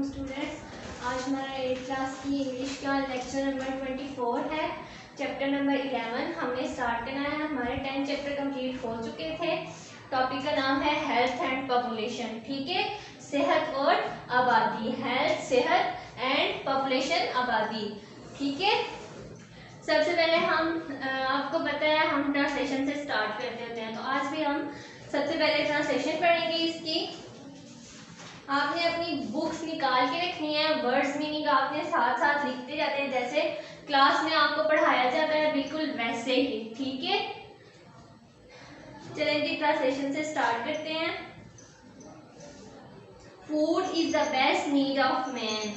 वालेकुम स्टूडेंट्स। आज हमारा 8th क्लास की इंग्लिश का लेक्चर नंबर 24 है। चैप्टर नंबर 11 हमने स्टार्ट करना है। हमारे 10 चैप्टर कंप्लीट हो चुके थे। टॉपिक का नाम है हेल्थ एंड पॉपुलेशन। ठीक है, सेहत और आबादी। हेल्थ, सेहत एंड पॉपुलेशन, आबादी। ठीक है, सबसे पहले हम आपको पता है हम ट्रांसलेशन से स्टार्ट कर देते हैं। तो आज भी हम सबसे पहले ट्रांसलेशन पढ़ेंगे इसकी। आपने अपनी बुक्स निकाल के रखनी है। वर्ड्स मीनिंग आपने साथ साथ लिखते जाते हैं, जैसे क्लास में आपको पढ़ाया जाता है बिल्कुल वैसे ही। ठीक है, चलें जी ट्रांसलेशन से स्टार्ट करते हैं। Food is the best need of man.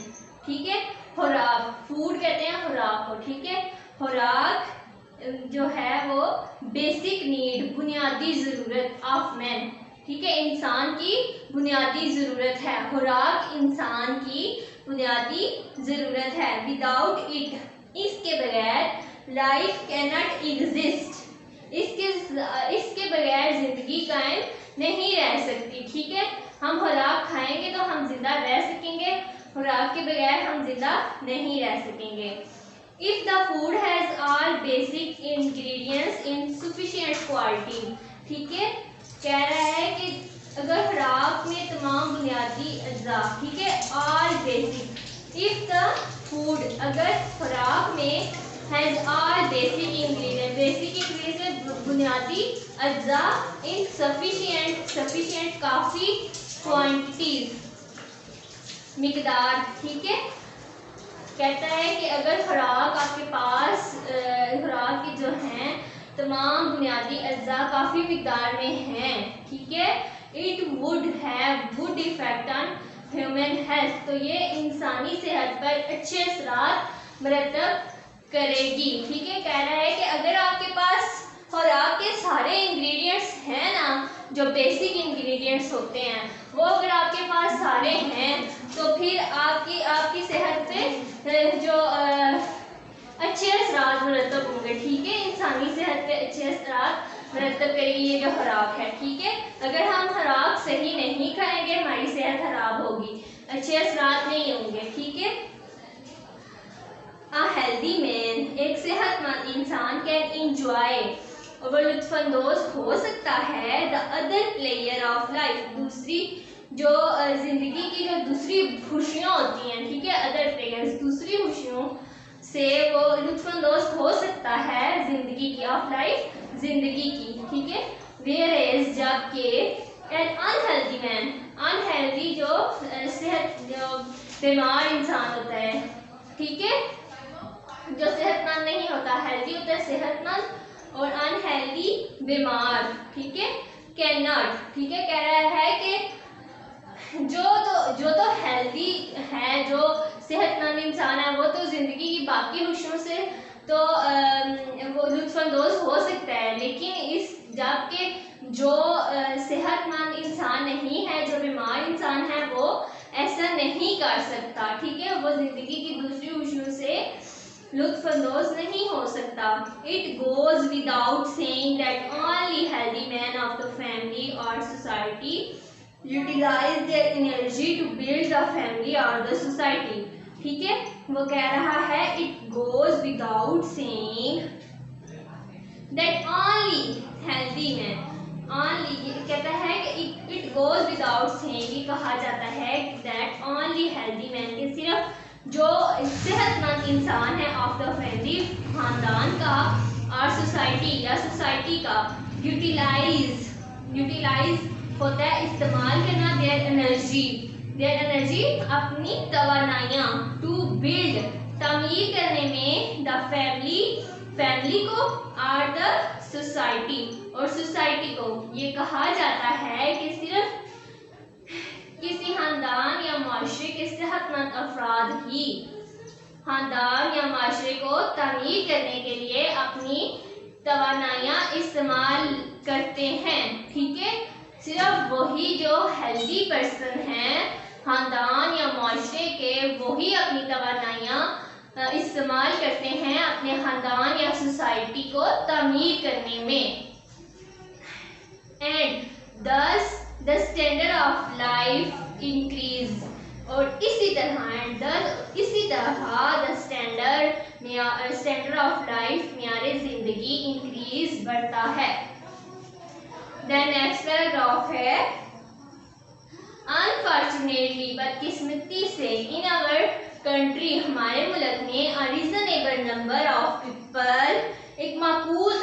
ठीक है, खुराक, फूड कहते हैं खुराक को। ठीक है, खुराक जो है वो बेसिक नीड, बुनियादी जरूरत ऑफ मैन। ठीक है, इंसान की बुनियादी जरूरत है। खुराक इंसान की बुनियादी जरूरत है। विदाउट इट, इसके बगैर लाइफ कैन नॉट एग्जिस्ट। इसके बगैर जिंदगी कायम नहीं रह सकती। ठीक है, हम खुराक खाएंगे तो हम जिंदा रह सकेंगे, खुराक के बगैर हम जिंदा नहीं रह सकेंगे। If the food has all basic ingredients in sufficient quality. ठीक है, कह रहा है कि अगर खुराक में तमाम बुनियादी अज्जा, ठीक है, all basic, if the food, अगर खुराक में has all basic ingredient, basic ingredient बुनियादी अज्जा, इन सफिशिएंट, सफिशिएंट काफ़ी, क्वांटिटीज मिकदार। ठीक है, कहता है कि अगर खुराक आपके पास, खुराक की जो हैं तमाम बुनियादी अज्जा काफ़ी मिकदार में हैं, ठीक है, it would have good effect on human health, तो ये इंसानी सेहत पर अच्छे असरात मरतब करेगी। ठीक है, कह रहा है कि अगर आपके पास खुराक के सारे इंग्रेडिएंट्स हैं ना, जो बेसिक इंग्रेडिएंट्स होते हैं, वो अगर आपके पास सारे हैं तो फिर आपकी सेहत पे जो अच्छे असरात मरतब होंगे। ठीक है, इंसानी सेहत पे अच्छे असरात मरतब करेगी ये जो खुराक है। ठीक है, अगर हम खुराक सही नहीं खाएंगे हमारी सेहत खराब होगी, अच्छे असरात नहीं होंगे। ठीक है, A healthy man, एक सेहतमंद इंसान कैन इंजॉय, वो लुत्फानंदोज हो सकता है, the other player of life, दूसरी जो जिंदगी की जो दूसरी खुशियाँ होती हैं। ठीक है, अदर प्लेयर्स, दूसरी खुशियों से वो लुत्फानंदोज हो सकता है जिंदगी की, ऑफ लाइफ, जिंदगी की। ठीक है, वेयर इज, जबकि एन अनहेल्दी मैन, अनहेल्दी जो सेहत, जो बीमार इंसान होता है, ठीक है, जो सेहतमंद नहीं होता, हेल्दी होता है सेहतमंद, और अनहेल्दी बीमार। ठीक है, कैन नॉट, ठीक है, कह रहा है कि जो तो हेल्दी है, जो सेहतमंद इंसान है, वो तो जिंदगी की बाकी खुशियों से तो वो लुत्फानंदोज हो सकता है, लेकिन इस जबकि जो सेहतमंद इंसान नहीं है, जो बीमार इंसान है, वो ऐसा नहीं कर सकता। ठीक है, वो जिंदगी की दूसरी खुशियों से लुत्फानंदोज नहीं हो सकता। It goes without saying that only healthy man of the family और society utilize their energy to build the family और द सोसाइटी। ठीक है, वो कह रहा है it goes without saying that only healthy man, only कहता है कि इट गोज विदाउट सेइंग, ये कहा जाता है दैट ओनली हेल्दी मैन, के सिर्फ जो सेहतमंद इंसान है, ऑफ द फैमिली, खानदान का, और सोसाइटी या सोसाइटी का, यूटिलाइज, यूटिलाइज होता है इस्तेमाल करना, देयर एनर्जी अपनी तवानाइयाँ, टू बिल्ड, तमीर करने में, द फैमिली को, और द सोसाइटी, और सोसाइटी को। ये कहा जाता है कि सिर्फ किसी खानदान या माशरे के सेहतमंद अफराद ही खानदान या माशरे को तमीर करने के लिए अपनी तवानाइयाँ इस्तेमाल करते हैं। ठीक है, सिर्फ वही जो हेल्दी पर्सन हैं खानदान या माशरे के, वही अपनी तवानाइयाँ इस्तेमाल करते हैं अपने खानदान या सोसाइटी को तमीर करने में। एंड दस the standard of life increase, और इसी तरह द स्टैंडर्ड ऑफ लाइफ, मियारे जिंदगी इंक्रीज बढ़ता है। देन नेक्स्ट पैराग्राफ है अनफॉर्चुनेटली, बदकिस्मती से, इन आवर कंट्री, हमारे मुल्क में, a reasonable number of people, एक माकूल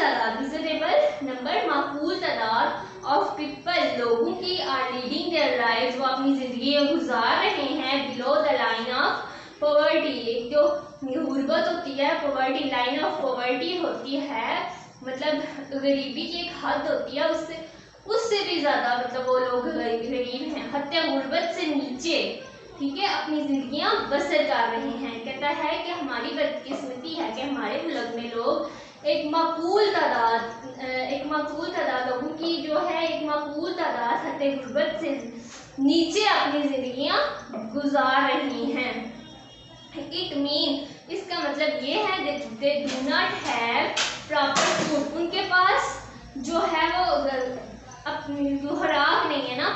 तादाद ऑफ पीपल, लोगों की, आर लीडिंग देयर लाइव्स, वो अपनी जिंदगी गुजार रहे हैं, below the line of poverty, एक जो गुर्बत होती है, पॉवर्टी, लाइन ऑफ पॉवर्टी होती है, मतलब गरीबी की एक हद होती है, उससे भी ज़्यादा मतलब वो लोग गरीब हैं, हत्या गुर्बत से नीचे, ठीक है, अपनी जिंदगियां बसर कर रहे हैं। कहता है कि हमारी बदकिस्मती है कि हमारे मुल्क में लोग एक माकूल तादाद लोगों की जो है, एक माकूल तादाद हत्या गुर्बत से नीचे अपनी जिंदगियां गुजार रही हैं। इट मीन, इसका मतलब ये है they do not have proper food, उनके पास जो है वो अपनी जो खुराक नहीं है ना,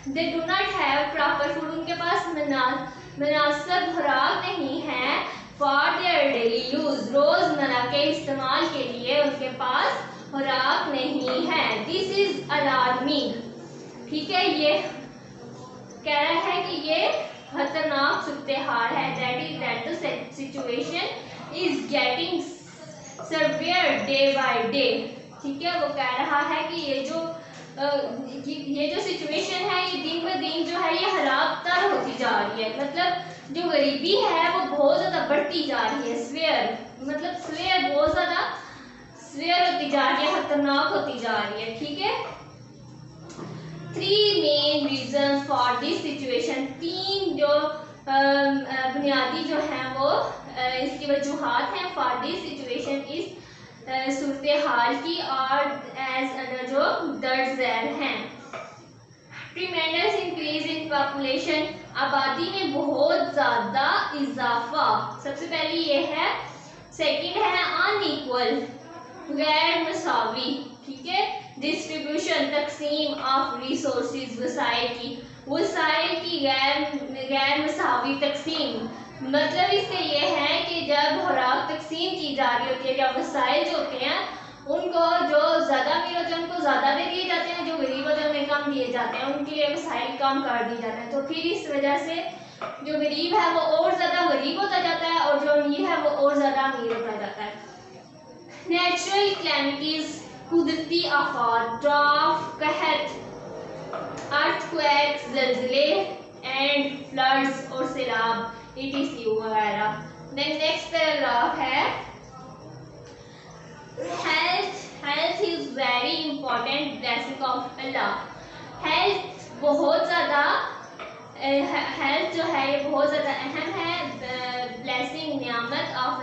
they do not have proper food, उनके पास मुनासिब खुराक नहीं है, फॉर देयर डेली यूज, रोजमर्रा के इस्तेमाल के लिए उनके पास खुराक नहीं है। दिस इज अलार्मिंग, ठीक है, ये कह रहा है कि ये खतरनाक सूरत हाल है, that the situation is getting surveyor day by day, ठीक है, वो कह रहा है कि ये जो सिचुएशन है ये दिन ब दिन जो है ये खराब तर होती जा रही है, मतलब जो गरीबी है वो बहुत ज़्यादा बढ़ती जा रही है, स्वेयर बहुत ज़्यादा स्वेयर होती जा रही है, खतरनाक होती जा रही है, ठीक है। 3 main reason for this situation, 3 जो बुनियादी जो हैं वो इसकी वजूहात हैं फॉर दिस सिचुएशन, इस सूरत हाल की, और एज जो दर्ज झैल हैं। ट्रिमेंडस इंक्रीज इन पॉपुलेशन, आबादी में बहुत ज़्यादा इजाफा, सबसे पहले ये है। सेकंड है अनइक्वल, गैर मसावी, ठीक है, डिस्ट्रीब्यूशन, तकसीम ऑफ रिसोर्सेज, वसाइल की गैर मसावी तकसीम, मतलब इससे ये है कि जब खुराक तकसीम की जा रही होती है, जब वसाइल जो होते हैं उनको, जो ज़्यादा अमीर होते हैं उनको ज़्यादा दे दिए जाते हैं, जो गरीब होते हैं उन्हें कम दिए जाते हैं, उनके लिए वसाइल कम कर दिए जाते हैं, तो फिर इस वजह से जो गरीब है वो और ज़्यादा गरीब होता जाता है और जो अमीर है वो और ज़्यादा अमीर होता जाता है। नेचुरल कैलेमिटीज़, कुदरती आफात, ड्राफ्ट, कहत, अर्थक्वेक्स, ज़लज़ले एंड फ्लड्स और सैलाब, ETC वगैरह। देन नेक्स्ट पैराग्राफ है health is very important blessing of Allah, health बहुत ज़्यादा, हेल्थ जो है ये बहुत ज़्यादा अहम है, ब्लेसिंग नियामत ऑफ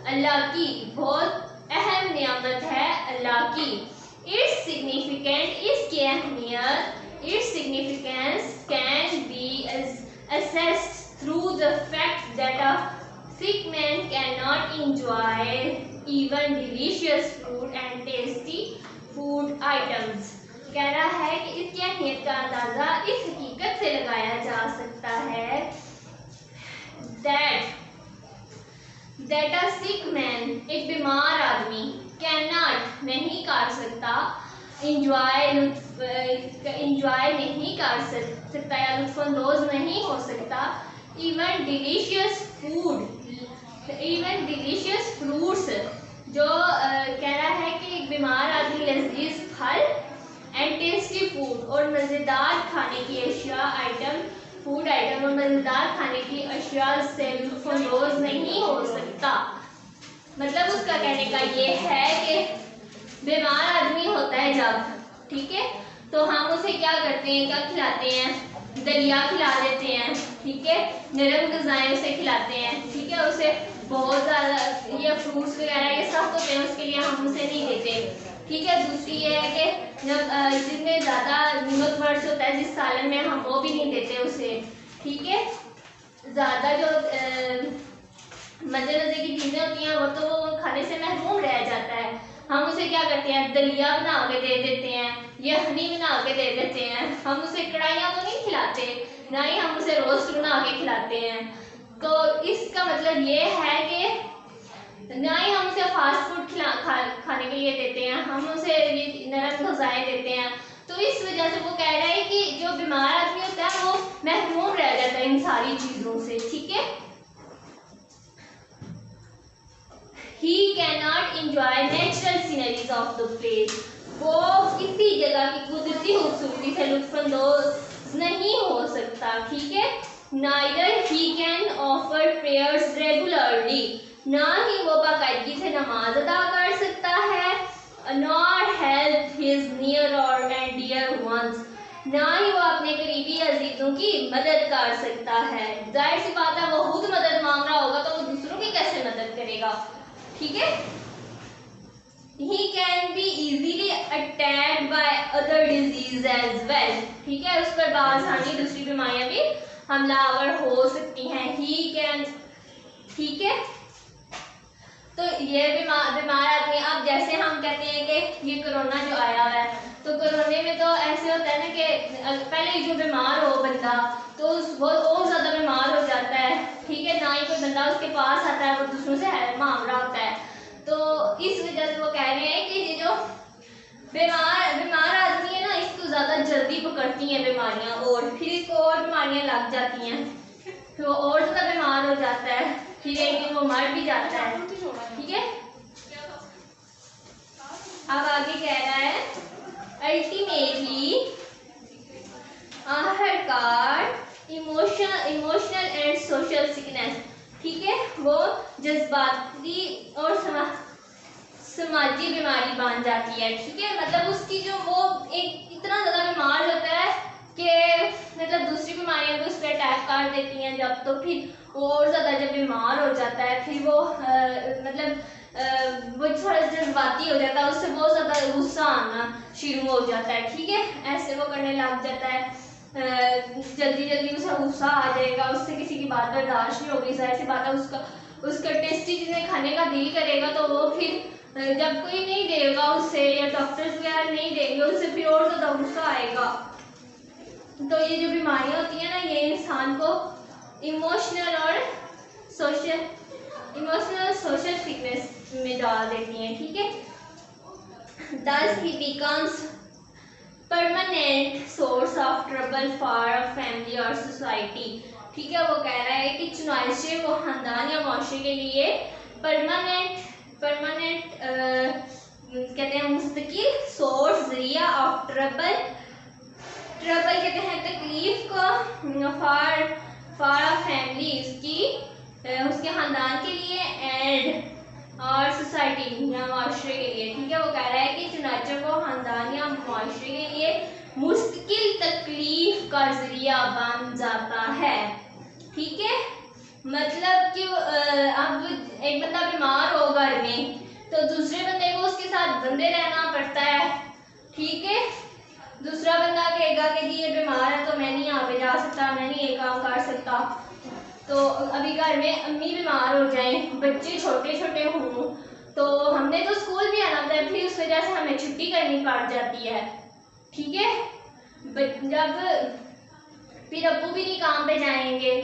अल्लाह की बहुत अहम नियामत है अल्लाह की। इट्स सिग्निफिकेंट, इसकी अहमियत, its significance can be assessed through the fact that a sick man cannot enjoy even delicious food and tasty food items। कह रहा है कि इसकी अहमियत का अंदाज़ा इस हकीकत से लगाया जा सकता है that a sick man, एक बीमार आदमी, cannot नहीं कर सकता, इंजॉय नहीं कर सकता या लुत्फ़अंदोज़ नहीं हो सकता, इवन डिलीशियस फ्रूट्स, जो कह रहा है कि एक बीमार आदमी लजीज फल एंड टेस्टी फूड और मज़ेदार खाने की अशिया फूड आइटम और मज़ेदार खाने की अशिया से लुत्फ़अंदोज़ नहीं हो सकता। मतलब उसका कहने का ये है कि बीमार आदमी होता है जब, ठीक है, तो हम उसे क्या करते हैं, क्या खिलाते हैं, दलिया खिला देते हैं, ठीक है, नरम ग़िज़ाएं उसे खिलाते हैं, ठीक है, उसे बहुत ज़्यादा ये फ्रूट्स वगैरह ये सब होते हैं उसके लिए हम उसे नहीं देते, ठीक है। दूसरी ये है कि जब जिसमें ज़्यादा नमक मिर्च होता है जिस सालन में, हम वो भी नहीं देते उसे, ठीक है। ज़्यादा जो मज़े की चीज़ें होती हैं वो तो खाने से महरूम रह जाता है, हम उसे क्या करते हैं, दलिया बना के दे देते हैं, यखनी बना के दे देते हैं, हम उसे कढ़ाइयाँ तो नहीं खिलाते, ना ही हम उसे रोस्ट बना के खिलाते हैं। तो इसका मतलब ये है कि ना ही हम उसे फास्ट फूड खाने के लिए देते हैं, हम उसे नरम ग़िज़ाएं देते हैं। तो इस वजह से वो कह रहा है कि जो बीमार आदमी होता है वो महरूम रह जाता है इन सारी चीज़ों से, ठीक है। He cannot enjoy natural sceneries of the place. वो किसी जगह की कुदरती खूबसूरती से लुत्फ़अंदोज़ नहीं हो सकता, ठीक है। Neither he can offer prayers regularly. ना ही वो बाकायदगी से नमाज अदा कर सकता है, nor help his near and dear ones. ना ही वो अपने करीबी अजीजों की मदद कर सकता है। जाहिर सी बात है, वो खुद मदद मांग रहा होगा तो वो दूसरों की कैसे मदद करेगा, ठीक है। He can be easily attacked by other diseases as well. ठीक है, उस पर बासानी दूसरी बीमारियां भी हमलावर हो सकती हैं। He can, ठीक है। तो ये बीमार आदमी, अब जैसे हम कहते हैं कि ये कोरोना जो आया हुआ है, तो कोरोना में तो ऐसे होता है ना कि पहले जो बीमार हो बंदा तो वो और ज़्यादा बीमार हो जाता है, ठीक है। ना ही कोई बंदा उसके पास आता है, वो दूसरों से हेल्प मांग रहा होता है। तो इस वजह से वो कह रहे हैं कि ये जो बीमार आदमी है ना, इसको ज़्यादा जल्दी पकड़ती हैं बीमारियां और फिर इसको और बीमारियां लग जाती हैं, फिर वो और ज़्यादा बीमार हो जाता है, फिर एक दिन वो मर भी जाता है, ठीक है। अब आगे कह रहा है अल्टीमेटली आखिरकार इमोशनल एंड सोशल सिकनेस, ठीक है, वो जज्बाती और समाजी बीमारी बन जाती है, ठीक है। मतलब उसकी जो वो एक इतना ज़्यादा बीमार होता है कि मतलब दूसरी बीमारियां भी उस पर अटैक कर देती हैं जब, तो फिर और ज़्यादा जब बीमार हो जाता है फिर वो वो थोड़ा जज्बाती हो जाता है, उससे बहुत ज़्यादा गुस्सा आना शुरू हो जाता है, ठीक है। ऐसे वो करने लग जाता है, जल्दी उसे गुस्सा आ जाएगा, उससे किसी की बात बर्दाश्त नहीं होगी, जाहिर सी बात है उसका टेस्टी चीज़ें खाने का दिल करेगा, तो वो फिर जब कोई नहीं देगा उसे या डॉक्टर्स वगैरह नहीं देंगे उसे, फिर और ज़्यादा गुस्सा आएगा। तो ये जो बीमारियां होती हैं ना, ये इंसान को इमोशनल और सोशल सिकनेस में डाल देती हैं, ठीक है। Thus he becomes permanent source of trouble for a family और सोसाइटी, ठीक है। वो कह रहा है कि चुनाइशे वो खानदान या माशरे के लिए परमानेंट कहते हैं मुस्तकिल सोर्स, जरिया ऑफ ट्रबल कहते हैं तकलीफ को, फॉर अ फैमिली उसके खानदान के लिए एंड और सोसाइटी या माशरे के लिए, ठीक है। वो कह रहा है कि चुनाचे को खानदान या माशरे के लिए मुस्तकिल तकलीफ का जरिया बन जाता है, ठीक है। मतलब कि अब एक बंदा बीमार हो घर में तो दूसरे बंदे को उसके साथ बंदे रहना पड़ता है, ठीक है। दूसरा बंदा कहेगा कि जी ये बीमार है तो मैं नहीं यहाँ पे जा सकता, मैं नहीं ये काम कर सकता। तो अभी घर में अम्मी बीमार हो जाए, बच्चे छोटे हों, तो हमने तो स्कूल भी आना होता है, फिर उस वजह से हमें छुट्टी करनी पड़ जाती है, ठीक है। जब फिर अब्बू भी नहीं काम पे जाएंगे,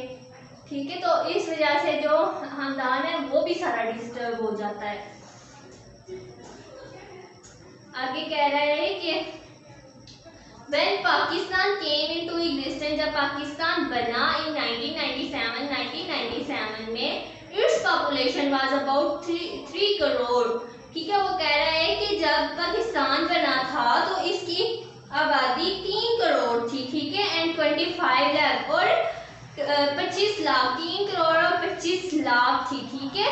ठीक है। तो इस वजह से जो खानदान है वो भी सारा डिस्टर्ब हो जाता है। आगे कह रहा है कि When Pakistan came into existence, जब पाकिस्तान बना in 1997 में, its population was about 3 crore, ठीक है। वो कह रहा है कि जब पाकिस्तान बना था तो इसकी आबादी 3 करोड़ थी, ठीक है, एंड 25 लाख और 25 लाख, 3 करोड़ और 25 लाख थी, ठीक है,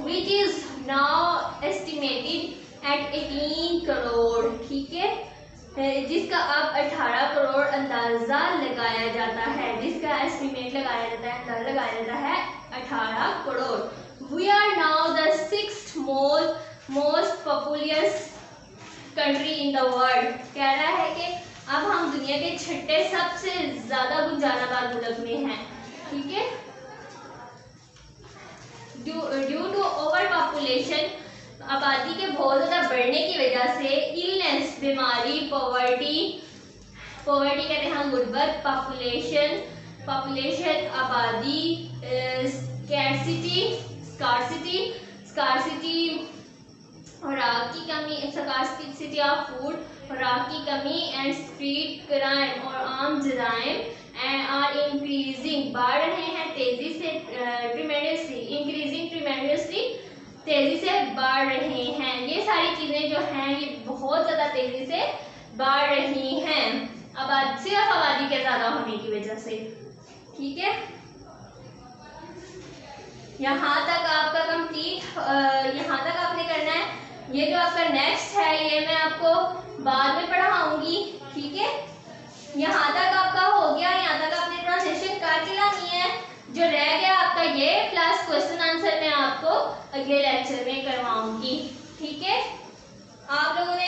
which is now estimated at 18 crore, ठीक है, जिसका अब 18 करोड़ अंदाजा लगाया जाता है, जिसका एस्टिमेट लगाया जाता है, अंदाजा लगाया जाता है 18 crore. We are now the 6th most populous country in the world, कह रहा है कि अब हम दुनिया के 6ठे सबसे ज्यादा गुंजानाबाद मुल्क में हैं, ठीक है। ड्यू टू ओवर पॉपुलेशन आबादी के बहुत ज़्यादा बढ़ने की वजह से इलनेस, बीमारी, पॉवर्टी कहते हैं गुर्बत, पॉपुलेशन आबादी, स्कार्सिटी खुराक की कमी, स्कार्सिटी ऑफ फूड, खुराक की कमी एंड स्ट्रीट क्राइम और आम जराइम आर इंक्रीजिंग, बढ़ रहे हैं तेजी से, ट्रिमेंडसली तेजी से बढ़ रहे हैं। ये सारी चीज़ें जो हैं ये बहुत ज़्यादा तेजी से बढ़ रही हैं सिर्फ आबादी के ज़्यादा होने की वजह से। ठीक है, यहाँ तक आपका कंप्लीट, यहाँ तक आपने करना है। ये जो आपका नेक्स्ट है ये मैं आपको बाद में पढ़ाऊंगी। ठीक है, यहाँ तक आपका हो गया, यहाँ तक आपने ट्रांसलेशन करके लानी है। जो रह गया आपका ये प्लस क्वेश्चन आंसर मैं आपको अगले लेक्चर में करवाऊंगी। ठीक है, आप लोगों ने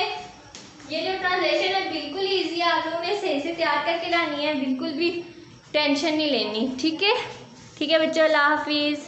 ये जो ट्रांसलेशन है बिल्कुल ईजी है, आप लोगों ने सही से तैयार करके लानी है, बिल्कुल भी टेंशन नहीं लेनी। ठीक है बच्चों, अल्लाह हाफिज़।